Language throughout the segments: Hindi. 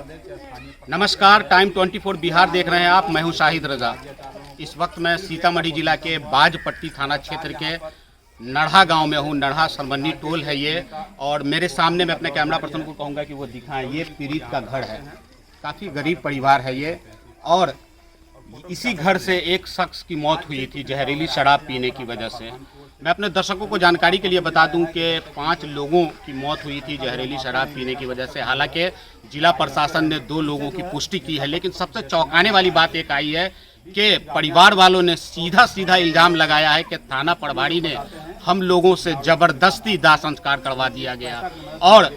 नमस्कार, टाइम 24 बिहार देख रहे हैं आप। मैं हूं शाहिद रजा। इस वक्त मैं सीतामढ़ी जिला के बाजपट्टी थाना क्षेत्र के नढ़ा गांव में हूं। नढ़ा सरमन्नी टोल है ये, और मेरे सामने मैं अपने कैमरा पर्सन को कहूंगा कि वो दिखाएं। ये पीड़ित का घर है, काफ़ी गरीब परिवार है ये, और इसी घर से एक शख्स की मौत हुई थी जहरीली शराब पीने की वजह से। मैं अपने दर्शकों को जानकारी के लिए बता दूं कि 5 लोगों की मौत हुई थी जहरीली शराब पीने की वजह से। हालांकि जिला प्रशासन ने 2 लोगों की पुष्टि की है, लेकिन सबसे चौंकाने वाली बात एक आई है कि परिवार वालों ने सीधा इल्ज़ाम लगाया है कि थाना प्रभारी ने हम लोगों से ज़बरदस्ती दाह संस्कार करवा दिया गया। और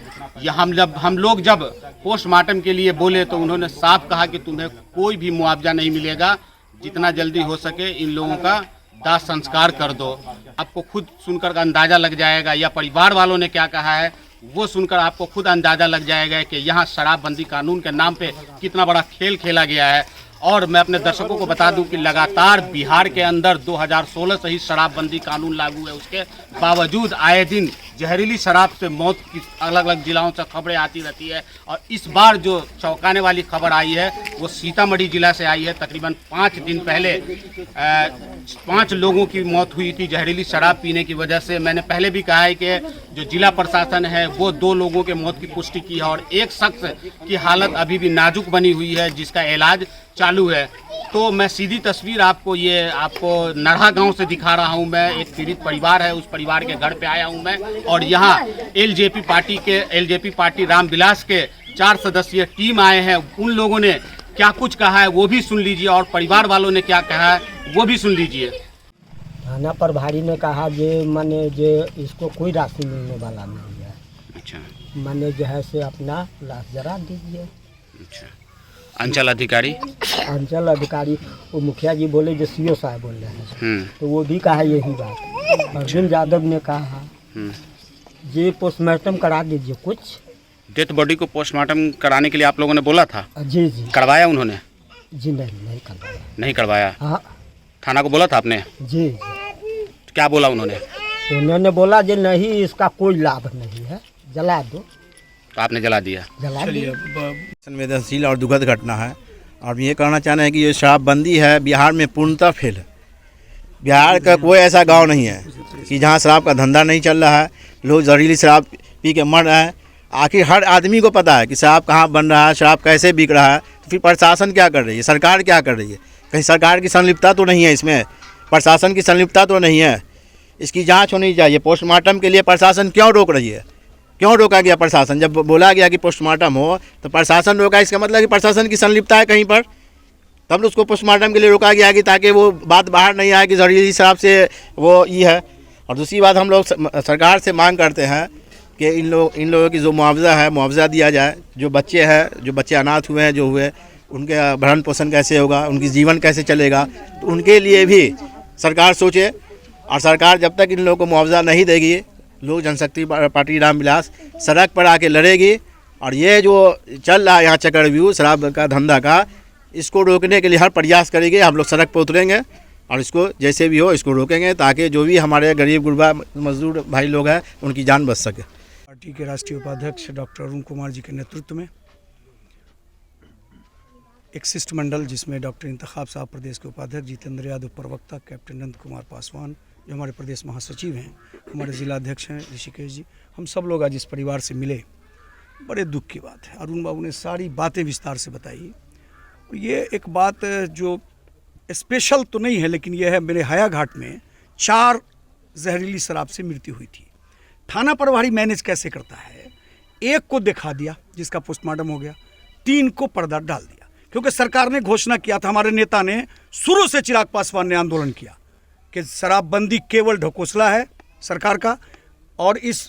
हम लोग जब पोस्टमार्टम के लिए बोले तो उन्होंने साफ कहा कि तुम्हें कोई भी मुआवजा नहीं मिलेगा, जितना जल्दी हो सके इन लोगों का दाह संस्कार कर दो। आपको खुद सुनकर अंदाज़ा लग जाएगा, या परिवार वालों ने क्या कहा है वो सुनकर आपको खुद अंदाज़ा लग जाएगा कि यहाँ शराबबंदी कानून के नाम पे कितना बड़ा खेल खेला गया है। और मैं अपने दर्शकों को बता दूं कि लगातार बिहार के अंदर 2016 से ही शराबबंदी कानून लागू है, उसके बावजूद आए दिन जहरीली शराब से मौत की अलग अलग जिलों से खबरें आती रहती है। और इस बार जो चौंकाने वाली खबर आई है वो सीतामढ़ी जिला से आई है। तकरीबन 5 दिन पहले 5 लोगों की मौत हुई थी जहरीली शराब पीने की वजह से। मैंने पहले भी कहा है कि जो जिला प्रशासन है वो 2 लोगों के मौत की पुष्टि की है, और एक शख्स की हालत अभी भी नाजुक बनी हुई है जिसका इलाज चालू है। तो मैं सीधी तस्वीर आपको नढ़ा गांव से दिखा रहा हूं। मैं एक पीड़ित परिवार है, उस परिवार के घर पे आया हूं मैं, और यहां एलजेपी पार्टी रामविलास के 4 सदस्यीय टीम आए हैं। उन लोगों ने क्या कुछ कहा है वो भी सुन लीजिए, और परिवार वालों ने क्या कहा है वो भी सुन लीजिए। थाना प्रभारी ने कहा जे इसको कोई राशि मिलने वाला नहीं है। अच्छा, माने जो है से अपना लाश जरा दीजिए। अच्छा, अंचल अधिकारी वो मुखिया जी बोले जो सीओ साहब बोल रहे हैं, तो वो भी कहा यही बात। अर्जुन यादव ने कहा ये पोस्टमार्टम करा दीजिए। कुछ डेथ बॉडी को पोस्टमार्टम कराने के लिए आप लोगों ने बोला था? जी करवाया उन्होंने? जी नहीं करवाया। नहीं करवाया? हाँ, थाना को बोला था आपने? जी। क्या बोला उन्होंने? उन्होंने बोला जो नहीं, इसका कोई लाभ नहीं है, जला दो। तो आपने जला दिया? संवेदनशील और दुखद घटना है, और ये कहना चाह रहे हैं कि ये शराबबंदी है बिहार में पूर्णतः फेल है। बिहार का कोई ऐसा गांव नहीं है कि जहां शराब का धंधा नहीं चल रहा है, लोग जहरीली शराब पी के मर रहे हैं। आखिर हर आदमी को पता है कि शराब कहाँ बन रहा है, शराब कैसे बिक रहा है। तो फिर प्रशासन क्या कर रही है, सरकार क्या कर रही है? कहीं सरकार की संलिप्तता तो नहीं है इसमें? प्रशासन की संलिप्तता तो नहीं है? इसकी जाँच होनी चाहिए। पोस्टमार्टम के लिए प्रशासन क्यों रोक रही है? क्यों रोका गया प्रशासन? जब बोला गया कि पोस्टमार्टम हो तो प्रशासन रोका, इसका मतलब कि प्रशासन की संलिप्तता है कहीं पर, तब तो उसको पोस्टमार्टम के लिए रोका गया कि ताकि वो बात बाहर नहीं आए कि जहरीली शराब से वो ये है। और दूसरी बात, हम लोग सरकार से मांग करते हैं कि इन लोगों की जो मुआवजा है, मुआवजा दिया जाए। जो बच्चे अनाथ हुए हैं, जो हुए, उनके भरण पोषण कैसे होगा, उनकी जीवन कैसे चलेगा, तो उनके लिए भी सरकार सोचे। और सरकार जब तक इन लोगों को मुआवजा नहीं देगी, लोक जनशक्ति पार्टी रामविलास सड़क पर आके लड़ेगी। और ये जो चल रहा है यहाँ चक्रव्यूह शराब का धंधा का, इसको रोकने के लिए हर प्रयास करेंगे। हम लोग सड़क पर उतरेंगे और इसको जैसे भी हो इसको रोकेंगे, ताकि जो भी हमारे गरीब गुरबा मजदूर भाई लोग हैं उनकी जान बच सके। पार्टी के राष्ट्रीय उपाध्यक्ष डॉक्टर अरुण कुमार जी के नेतृत्व में एक शिष्टमंडल, जिसमें डॉक्टर इंतखाब साहब प्रदेश के उपाध्यक्ष, जितेंद्र यादव प्रवक्ता, कैप्टन नंद कुमार पासवान जो हमारे प्रदेश महासचिव हैं, हमारे जिला अध्यक्ष हैं ऋषिकेश जी, हम सब लोग आज इस परिवार से मिले। बड़े दुख की बात है। अरुण बाबू ने सारी बातें विस्तार से बताई। और ये एक बात जो स्पेशल तो नहीं है, लेकिन यह है, मेरे हायाघाट में 4 जहरीली शराब से मृत्यु हुई थी। थाना प्रभारी मैनेज कैसे करता है? एक को दिखा दिया जिसका पोस्टमार्टम हो गया, 3 को पर्दा डाल दिया, क्योंकि सरकार ने घोषणा किया था, हमारे नेता ने शुरू से, चिराग पासवान ने आंदोलन किया कि शराबबंदी केवल ढकोसला है सरकार का, और इस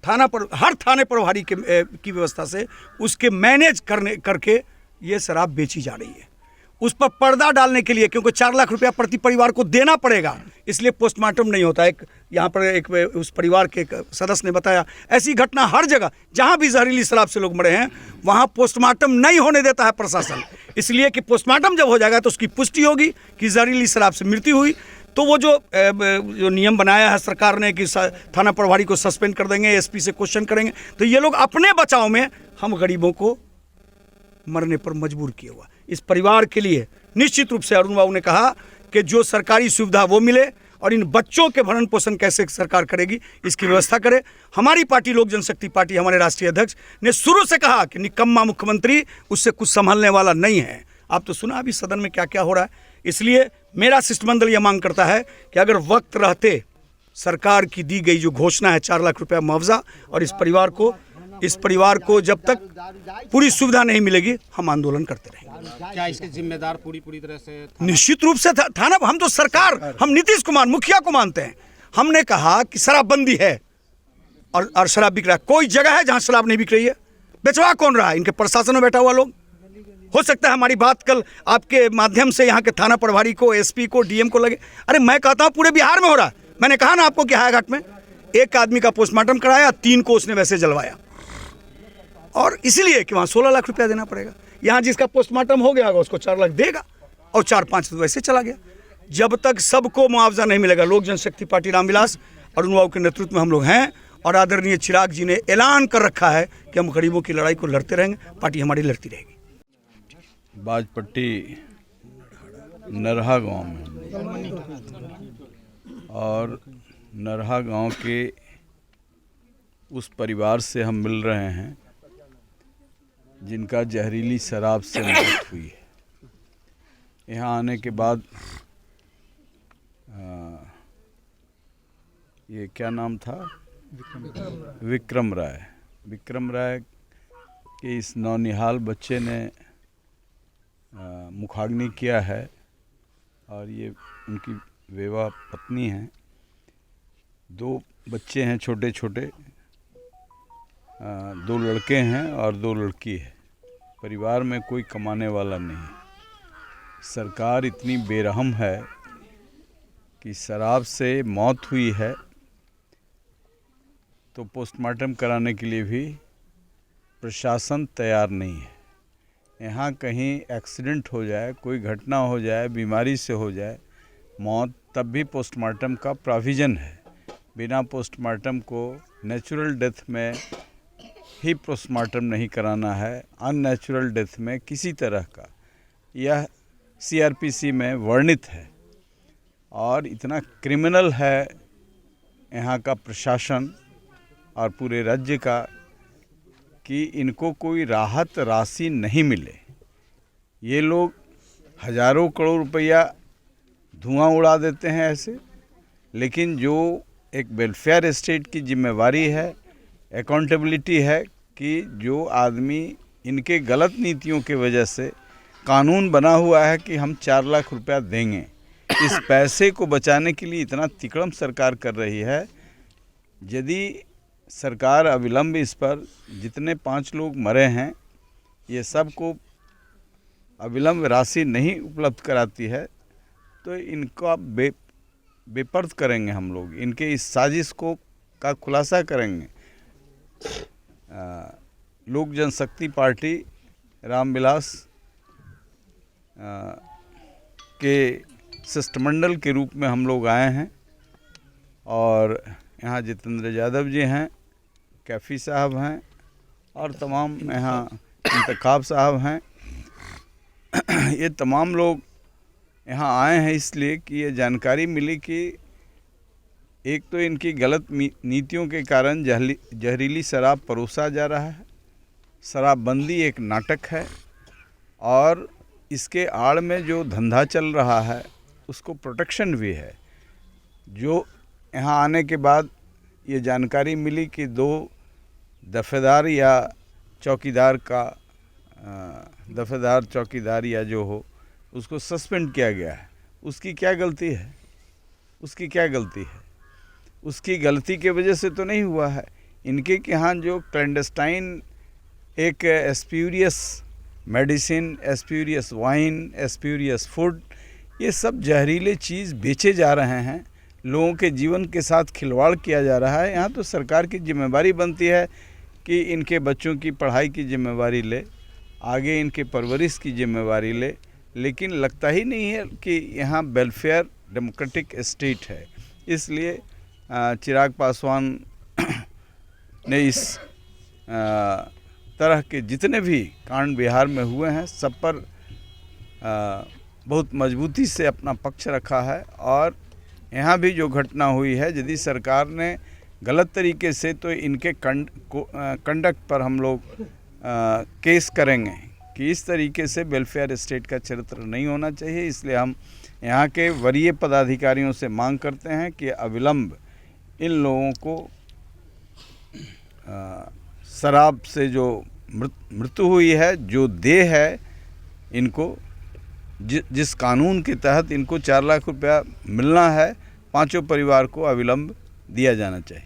थाना पर हर थाने प्रभारी की व्यवस्था से उसके मैनेज करके ये शराब बेची जा रही है। उस पर पर्दा डालने के लिए, क्योंकि 4 लाख रुपया प्रति परिवार को देना पड़ेगा, इसलिए पोस्टमार्टम नहीं होता। एक यहाँ पर उस परिवार के एक सदस्य ने बताया, ऐसी घटना हर जगह जहाँ भी जहरीली शराब से लोग मरे हैं वहाँ पोस्टमार्टम नहीं होने देता है प्रशासन, इसलिए कि पोस्टमार्टम जब हो जाएगा तो उसकी पुष्टि होगी कि जहरीली शराब से मृत्यु हुई। तो वो जो नियम बनाया है सरकार ने कि थाना प्रभारी को सस्पेंड कर देंगे, एसपी से क्वेश्चन करेंगे, तो ये लोग अपने बचाव में हम गरीबों को मरने पर मजबूर किया हुआ। इस परिवार के लिए निश्चित रूप से अरुण बाबू ने कहा कि जो सरकारी सुविधा वो मिले और इन बच्चों के भरण पोषण कैसे सरकार करेगी इसकी व्यवस्था करे। हमारी पार्टी लोक जनशक्ति पार्टी, हमारे राष्ट्रीय अध्यक्ष ने शुरू से कहा कि निकम्मा मुख्यमंत्री उससे कुछ संभालने वाला नहीं है। आप तो सुना अभी सदन में क्या क्या हो रहा है। इसलिए मेरा शिष्टमंडल यह मांग करता है कि अगर वक्त रहते सरकार की दी गई जो घोषणा है 4 लाख रुपया मुआवजा, और इस परिवार को जब तक पूरी सुविधा नहीं मिलेगी हम आंदोलन करते रहेंगे। क्या इसके जिम्मेदार पूरी तरह से निश्चित रूप से थाना, हम तो सरकार, हम नीतीश कुमार मुखिया को मानते हैं। हमने कहा कि शराबबंदी है और शराब बिक रहा है। कोई जगह है जहां शराब नहीं बिक रही है? बेचवा कौन रहा है? इनके प्रशासन में बैठा हुआ लोग। हो सकता है हमारी बात कल आपके माध्यम से यहाँ के थाना प्रभारी को, एसपी को, डीएम को लगे। अरे मैं कहता हूँ पूरे बिहार में हो रहा है। मैंने कहा ना आपको कि हायाघाट में एक आदमी का पोस्टमार्टम कराया, 3 को उसने वैसे जलवाया, और इसीलिए कि वहाँ 16 लाख रुपया देना पड़ेगा। यहाँ जिसका पोस्टमार्टम हो गया होगा उसको 4 लाख देगा, और 4-5 वैसे चला गया। जब तक सबको मुआवजा नहीं मिलेगा, लोक जनशक्ति पार्टी रामविलास अरुण बाबू के नेतृत्व में हम लोग हैं, और आदरणीय चिराग जी ने ऐलान कर रखा है कि हम गरीबों की लड़ाई को लड़ते रहेंगे, पार्टी हमारी लड़ती रहेगी। बाजपट्टी नरहा गांव में, और नरहा गांव के उस परिवार से हम मिल रहे हैं जिनका जहरीली शराब से मौत हुई है। यहाँ आने के बाद ये क्या नाम था, विक्रम राय के इस नौनिहाल बच्चे ने मुखाग्नि किया है, और ये उनकी विवाह पत्नी हैं। 2 बच्चे हैं छोटे छोटे, 2 लड़के हैं और 2 लड़की है। परिवार में कोई कमाने वाला नहीं। सरकार इतनी बेरहम है कि शराब से मौत हुई है तो पोस्टमार्टम कराने के लिए भी प्रशासन तैयार नहीं है। यहाँ कहीं एक्सीडेंट हो जाए, कोई घटना हो जाए, बीमारी से हो जाए मौत, तब भी पोस्टमार्टम का प्रोविज़न है। बिना पोस्टमार्टम को नेचुरल डेथ में ही पोस्टमार्टम नहीं कराना है। अननेचुरल डेथ में किसी तरह का, यह सीआरपीसी में वर्णित है। और इतना क्रिमिनल है यहाँ का प्रशासन और पूरे राज्य का कि इनको कोई राहत राशि नहीं मिले। ये लोग हजारों करोड़ रुपया धुआं उड़ा देते हैं ऐसे, लेकिन जो एक वेलफेयर स्टेट की जिम्मेवारी है, अकाउंटेबिलिटी है कि जो आदमी इनके गलत नीतियों की वजह से कानून बना हुआ है कि हम 4 लाख रुपया देंगे, इस पैसे को बचाने के लिए इतना तिकड़म सरकार कर रही है। यदि सरकार अविलंब इस पर, जितने 5 लोग मरे हैं ये सब को अविलंब राशि नहीं उपलब्ध कराती है तो इनका बेपर्द करेंगे हम लोग, इनके इस साजिश को का खुलासा करेंगे। लोक जनशक्ति पार्टी रामविलास के शिष्टमंडल के रूप में हम लोग आए हैं, और यहाँ जितेंद्र यादव जी हैं, कैफ़ी साहब हैं, और तमाम यहाँ इंतखाब साहब हैं। ये तमाम लोग यहाँ आए हैं इसलिए कि ये जानकारी मिली कि एक तो इनकी गलत नीतियों के कारण जहरीली शराब परोसा जा रहा है। शराबबंदी एक नाटक है, और इसके आड़ में जो धंधा चल रहा है उसको प्रोटेक्शन भी है। जो यहाँ आने के बाद ये जानकारी मिली कि 2 दफेदार या चौकीदार का दफेदार चौकीदार या जो हो उसको सस्पेंड किया गया है। उसकी क्या गलती है? उसकी क्या गलती है? उसकी गलती के वजह से तो नहीं हुआ है। इनके यहाँ जो क्लैंडस्टाइन एक spurious medicine, spurious wine, spurious food, ये सब जहरीले चीज़ बेचे जा रहे हैं, लोगों के जीवन के साथ खिलवाड़ किया जा रहा है। यहाँ तो सरकार की जिम्मेवारी बनती है कि इनके बच्चों की पढ़ाई की जिम्मेवारी ले, आगे इनके परवरिश की जिम्मेवारी ले, लेकिन लगता ही नहीं है कि यहाँ वेलफेयर डेमोक्रेटिक स्टेट है। इसलिए चिराग पासवान ने इस तरह के जितने भी कांड बिहार में हुए हैं सब पर बहुत मजबूती से अपना पक्ष रखा है। और यहाँ भी जो घटना हुई है, यदि सरकार ने गलत तरीके से, तो इनके कंडक्ट पर हम लोग केस करेंगे कि इस तरीके से वेलफेयर स्टेट का चरित्र नहीं होना चाहिए। इसलिए हम यहाँ के वरीय पदाधिकारियों से मांग करते हैं कि अविलंब इन लोगों को शराब से जो मृत्यु हुई है, जो देह है, इनको जिस कानून के तहत इनको 4 लाख रुपया मिलना है, 5 परिवार को अविलंब दिया जाना चाहिए।